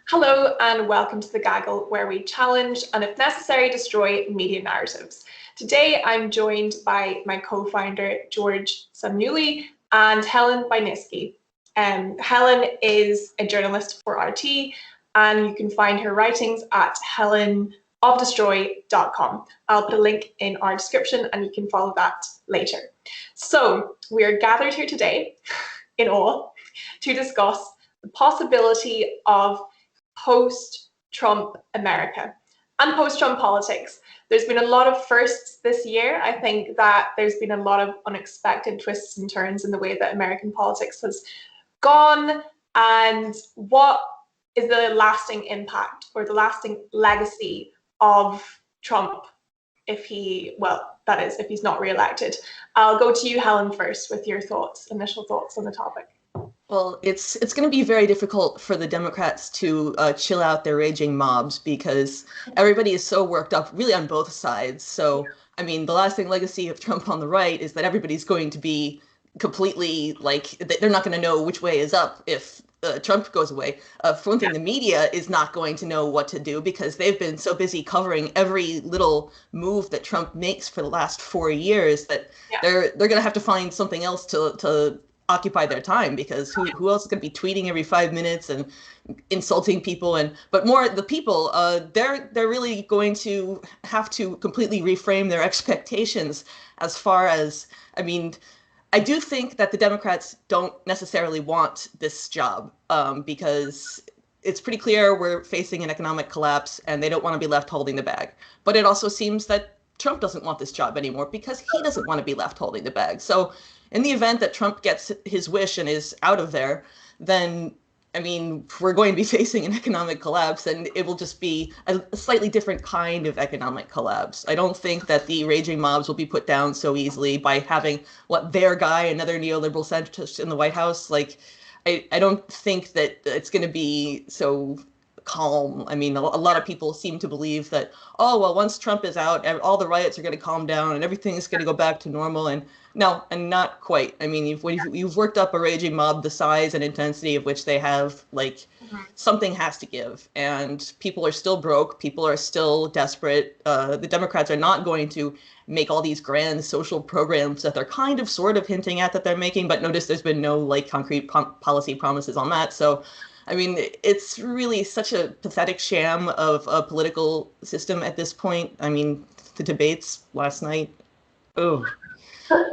Hello and welcome to the Gaggle, where we challenge and, if necessary, destroy media narratives. Today I'm joined by my co-founder George Szamuely and Helen Buyniski. Helen is a journalist for RT, and you can find her writings at helenofdestroy.com. I'll put a link in our description and you can follow that later. So we are gathered here today in awe to discuss the possibility of post-Trump America and post-Trump politics. There's been a lot of firsts this year. I think that there's been a lot of unexpected twists and turns in the way that American politics has gone, and what is the lasting impact or the lasting legacy of Trump if he's not re-elected. I'll go to you, Helen, first with your initial thoughts on the topic. Well, it's going to be very difficult for the Democrats to chill out their raging mobs because everybody is so worked up, really on both sides. So, I mean, the lasting legacy of Trump on the right is that everybody's going to be completely they're not going to know which way is up if Trump goes away. For one thing, the media is not going to know what to do because they've been so busy covering every little move that Trump makes for the last 4 years that they're going to have to find something else to occupy their time, because who else is going to be tweeting every 5 minutes and insulting people? But more the people, they're really going to have to completely reframe their expectations as far as, I mean, I do think that the Democrats don't necessarily want this job because it's pretty clear we're facing an economic collapse and they don't want to be left holding the bag. But it also seems that Trump doesn't want this job anymore because he doesn't want to be left holding the bag. So in the event that Trump gets his wish and is out of there, then, I mean, we're going to be facing an economic collapse, and it will just be a slightly different kind of economic collapse. I don't think that the raging mobs will be put down so easily by having their guy, another neoliberal centrist in the White House. I don't think that it's going to be so calm. I mean, a lot of people seem to believe that, oh, well, once Trump is out, all the riots are going to calm down and everything's going to go back to normal. And no, and not quite. I mean, you've worked up a raging mob the size and intensity of which they have, something has to give. And people are still broke. People are still desperate. The Democrats are not going to make all these grand social programs that they're sort of hinting at that they're making. But notice there's been no concrete policy promises on that. So, I mean, it's really such a pathetic sham of a political system at this point. I mean, the debates last night,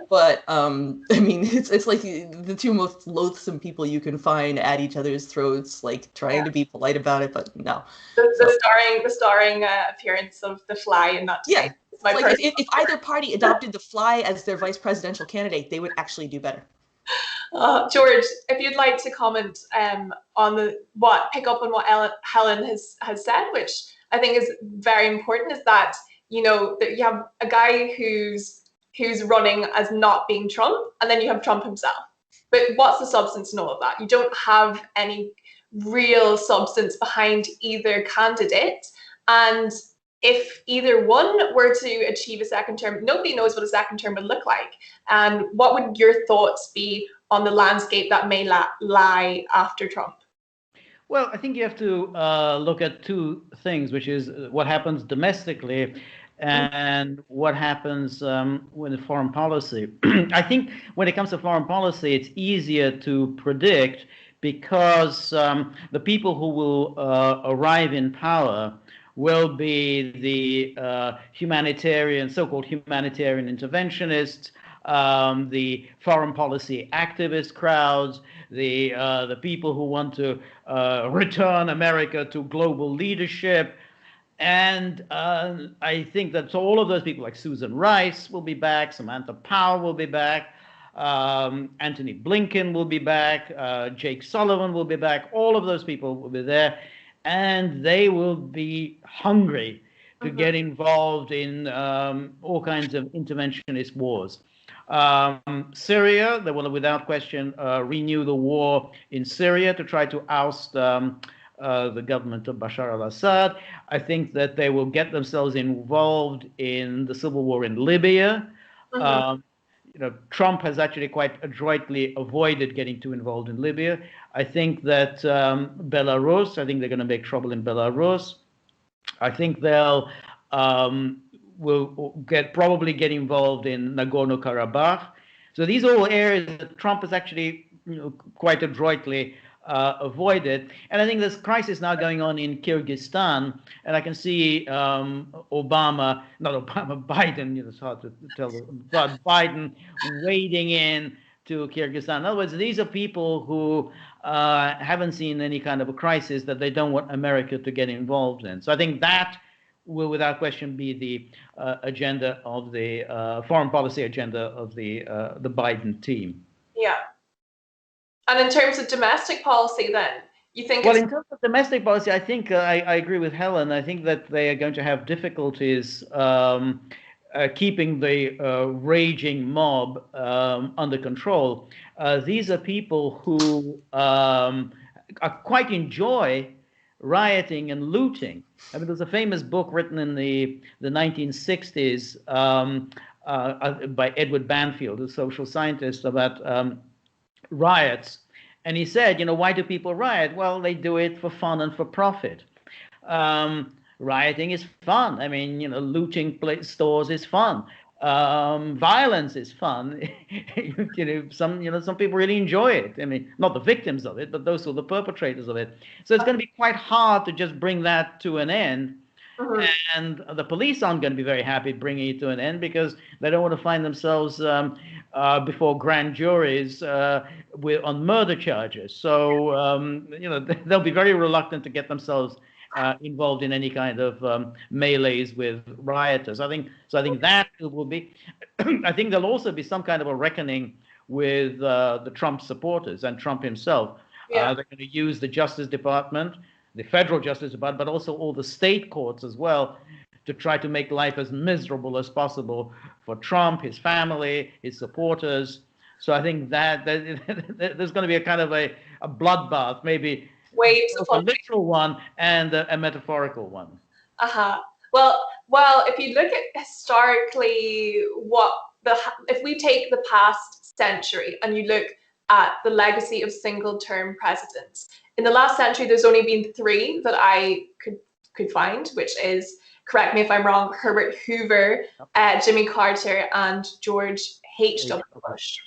But, I mean, it's like the two most loathsome people you can find at each other's throats, trying to be polite about it, but no. The starring appearance of the Fly in that debate. Yeah, if either party adopted the Fly as their vice presidential candidate, they would actually do better. George, if you'd like to comment pick up on what Helen has said, which I think is very important, is that that you have a guy who's running as not being Trump, and then you have Trump himself. But what's the substance in all of that? You don't have any real substance behind either candidate, and if either one were to achieve a second term, nobody knows what a second term would look like. And what would your thoughts be on the landscape that may lie after Trump? Well, I think you have to look at two things, which is what happens domestically and what happens with foreign policy. I think when it comes to foreign policy, it's easier to predict because the people who will arrive in power will be the so-called humanitarian interventionists, the foreign policy activist crowds, the people who want to return America to global leadership. And I think that all of those people, like Susan Rice will be back, Samantha Power will be back, Antony Blinken will be back, Jake Sullivan will be back, all of those people will be there. And they will be hungry to get involved in all kinds of interventionist wars. Syria, they will without question renew the war in Syria to try to oust the government of Bashar al-Assad. I think that they will get themselves involved in the civil war in Libya. Trump has actually quite adroitly avoided getting too involved in Libya. I think that Belarus, I think they're going to make trouble in Belarus. I think they'll will probably get involved in Nagorno-Karabakh. So these are all areas that Trump has actually quite adroitly avoided. And I think there's crisis now going on in Kyrgyzstan, and I can see Biden, it's hard to tell, but Biden wading in to Kyrgyzstan. In other words, these are people who haven't seen any kind of a crisis that they don't want America to get involved in. So I think that will, without question, be the agenda of the foreign policy agenda of the Biden team. Yeah. And in terms of domestic policy, then, you think? Well, in terms of domestic policy, I think I agree with Helen. I think that they are going to have difficulties keeping the raging mob under control. These are people who quite enjoy rioting and looting. I mean, there's a famous book written in the 1960s by Edward Banfield, a social scientist, about riots. And he said, why do people riot? Well, they do it for fun and for profit. Rioting is fun. I mean, looting stores is fun. Violence is fun. Some people really enjoy it. I mean, not the victims of it, but those who are the perpetrators of it. So it's going to be quite hard to just bring that to an end. Mm-hmm. And the police aren't going to be very happy bringing it to an end because they don't want to find themselves before grand juries on murder charges. So, they'll be very reluctant to get themselves involved in any kind of melees with rioters. I think that will be. I think there'll also be some kind of a reckoning with the Trump supporters and Trump himself. Yeah. They're going to use the Justice Department, the federal Justice Department, but also all the state courts as well, to try to make life as miserable as possible for Trump, his family, his supporters. So I think that there's going to be a kind of a bloodbath, maybe waves a literal one and a metaphorical one. Well, if you look at historically if we take the past century and you look at the legacy of single-term presidents, in the last century, there's only been 3 that I could find, which is, correct me if I'm wrong, Herbert Hoover, Jimmy Carter, and George H.W. Bush.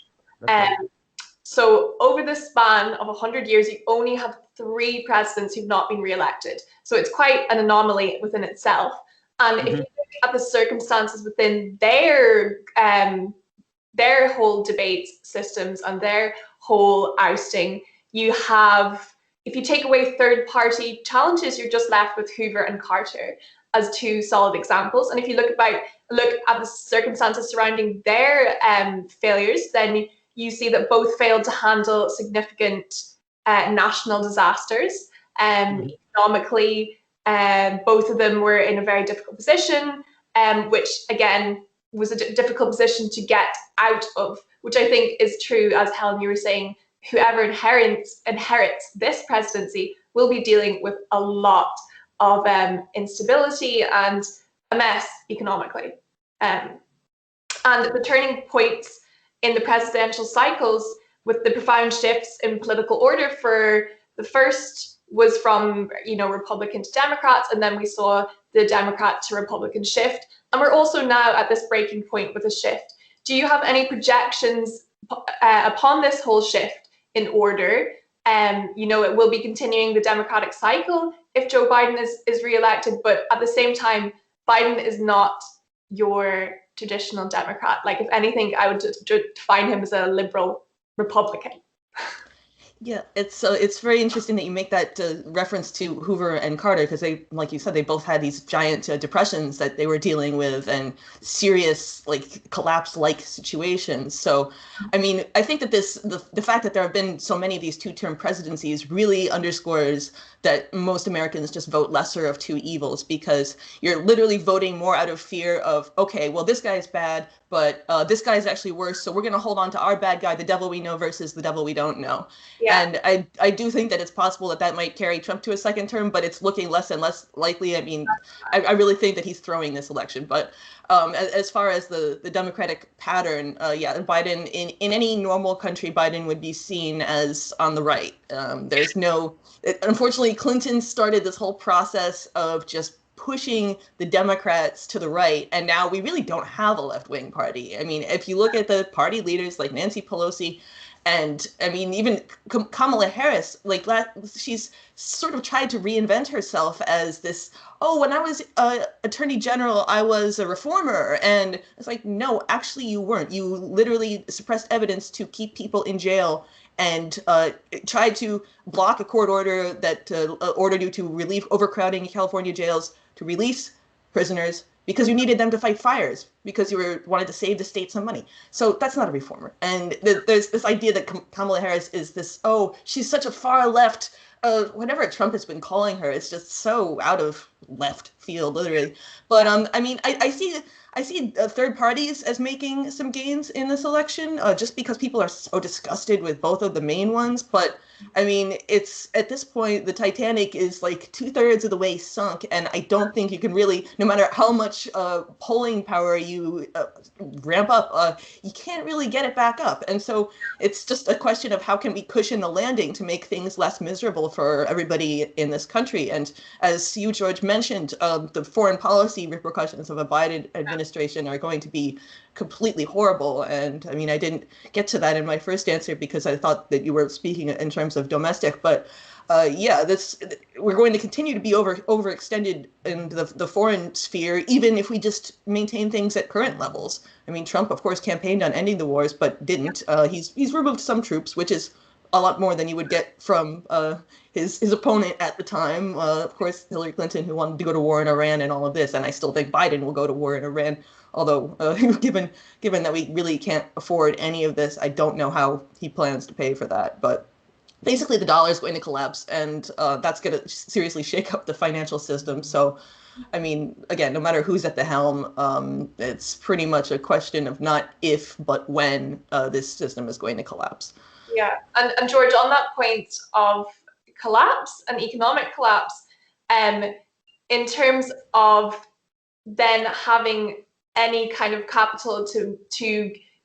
So over the span of 100 years, you only have 3 presidents who've not been re-elected. So it's quite an anomaly within itself. And if you look at the circumstances within their whole debate systems and their whole ousting, you have, if you take away third-party challenges, you're just left with Hoover and Carter as 2 solid examples. And if you look at the circumstances surrounding their failures, then you see that both failed to handle significant national disasters. Economically, both of them were in a very difficult position, which again was a difficult position to get out of, which I think is true, as Helen, you were saying. Whoever inherits this presidency will be dealing with a lot of instability and a mess economically. And the turning points in the presidential cycles, with the profound shifts in political order, for the first was from Republican to Democrats, and then we saw the Democrat to Republican shift, and we're also now at this breaking point with a shift. Do you have any projections upon this whole shift in order? It will be continuing the Democratic cycle if Joe Biden is re-elected, but at the same time, Biden is not your traditional Democrat. Like, if anything, I would define him as a liberal Republican. Yeah, it's very interesting that you make that reference to Hoover and Carter, because they, like you said, they both had these giant depressions that they were dealing with and serious collapse-like situations. So, I mean, I think that the fact that there have been so many of these 2-term presidencies really underscores that most Americans just vote lesser of 2 evils, because you're literally voting more out of fear of, okay, well, this guy's bad, but this guy's actually worse, so we're going to hold on to our bad guy, the devil we know versus the devil we don't know. Yeah. And I do think that it's possible that might carry Trump to a second term, but it's looking less and less likely. I mean, I really think that he's throwing this election. But as far as the Democratic pattern, Biden, in any normal country, Biden would be seen as on the right. Unfortunately, Clinton started this whole process of just pushing the Democrats to the right, and now we really don't have a left-wing party. I mean, if you look at the party leaders like Nancy Pelosi, and I mean, even Kamala Harris, she's sort of tried to reinvent herself as this, oh, when I was Attorney General, I was a reformer. And it's like, no, actually you weren't. You literally suppressed evidence to keep people in jail and tried to block a court order that ordered you to relieve overcrowding in California jails, to release prisoners because you needed them to fight fires, because you wanted to save the state some money. So that's not a reformer. And there's this idea that Kamala Harris is this, oh, she's such a far left, whatever Trump has been calling her, it's just so out of left field, literally. But I mean, I see third parties as making some gains in this election, just because people are so disgusted with both of the main ones. But I mean, it's at this point, the Titanic is like 2/3 of the way sunk, and I don't think you can really, no matter how much polling power you ramp up, you can't really get it back up. And so it's just a question of how can we cushion the landing to make things less miserable for everybody in this country. And as you, George, mentioned, the foreign policy repercussions of a Biden administration are going to be completely horrible. And I mean, I didn't get to that in my first answer because I thought that you were speaking in terms of domestic, but we're going to continue to be overextended in the foreign sphere, even if we just maintain things at current levels. I mean, Trump, of course, campaigned on ending the wars, but didn't. He's removed some troops, which is a lot more than you would get from his opponent at the time. Of course, Hillary Clinton, who wanted to go to war in Iran and all of this. And I still think Biden will go to war in Iran. Although, given that we really can't afford any of this, I don't know how he plans to pay for that. But basically, the dollar is going to collapse, and that's going to seriously shake up the financial system. So, I mean, again, no matter who's at the helm, it's pretty much a question of not if, but when this system is going to collapse. Yeah, and George, on that point of collapse and economic collapse, in terms of then having any kind of capital to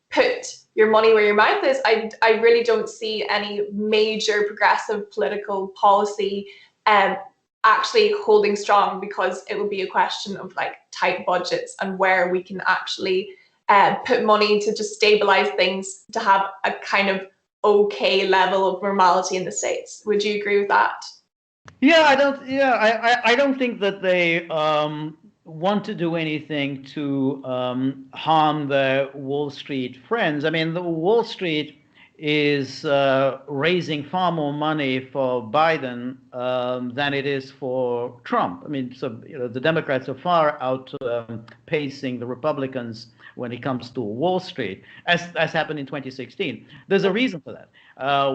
put your money where your mouth is, I really don't see any major progressive political policy actually holding strong, because it would be a question of like tight budgets and where we can actually put money to just stabilize things, to have a kind of okay level of normality in the States. Would you agree with that? Yeah, I don't think that they want to do anything to harm their Wall Street friends. I mean, the Wall Street is raising far more money for Biden than it is for Trump. I mean, so the Democrats are far outpacing the Republicans when it comes to Wall Street, as happened in 2016. There's a reason for that.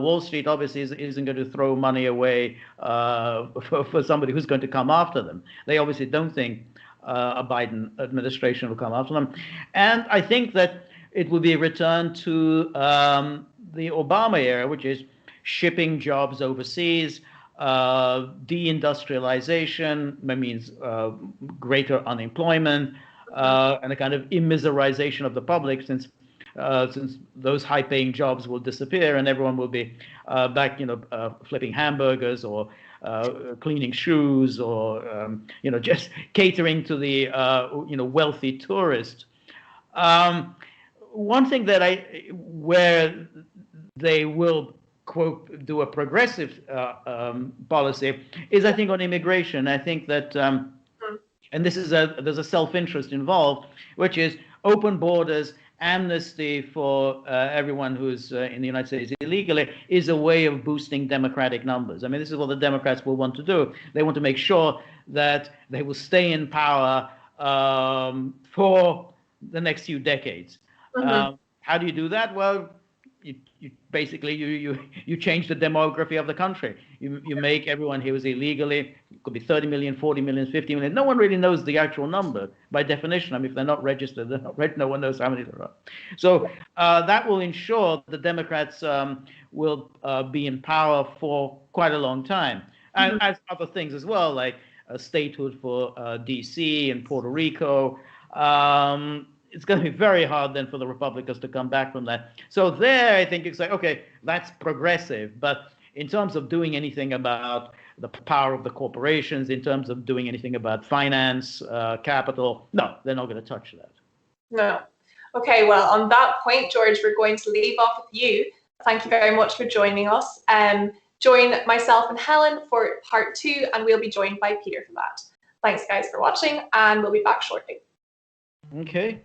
Wall Street obviously isn't going to throw money away for somebody who's going to come after them. They obviously don't think a Biden administration will come after them. And I think that it will be a return to the Obama era, which is shipping jobs overseas, deindustrialization, that means greater unemployment, and a kind of immiserization of the public, since those high-paying jobs will disappear and everyone will be back, flipping hamburgers or cleaning shoes or just catering to the wealthy tourist. One thing where they will, quote, do a progressive policy is, I think, on immigration. I think that, and there's a self-interest involved, which is open borders, amnesty for everyone who's in the United States illegally, is a way of boosting Democratic numbers. I mean, this is what the Democrats will want to do. They want to make sure that they will stay in power for the next few decades. How do you do that? Well, you basically you change the demography of the country. You make everyone here is illegally. It could be 30 million, 40 million, 50 million. No one really knows the actual number by definition. I mean, if they're not registered, they're not no one knows how many there are. So that will ensure the Democrats will be in power for quite a long time, and as other things as well, like statehood for DC and Puerto Rico. It's going to be very hard then for the Republicans to come back from that. So there, I think it's like, okay, that's progressive. But in terms of doing anything about the power of the corporations, in terms of doing anything about finance, capital, no, they're not going to touch that. No. Okay, well, on that point, George, we're going to leave off with you. Thank you very much for joining us. Join myself and Helen for part 2, and we'll be joined by Peter for that. Thanks, guys, for watching, and we'll be back shortly. Okay.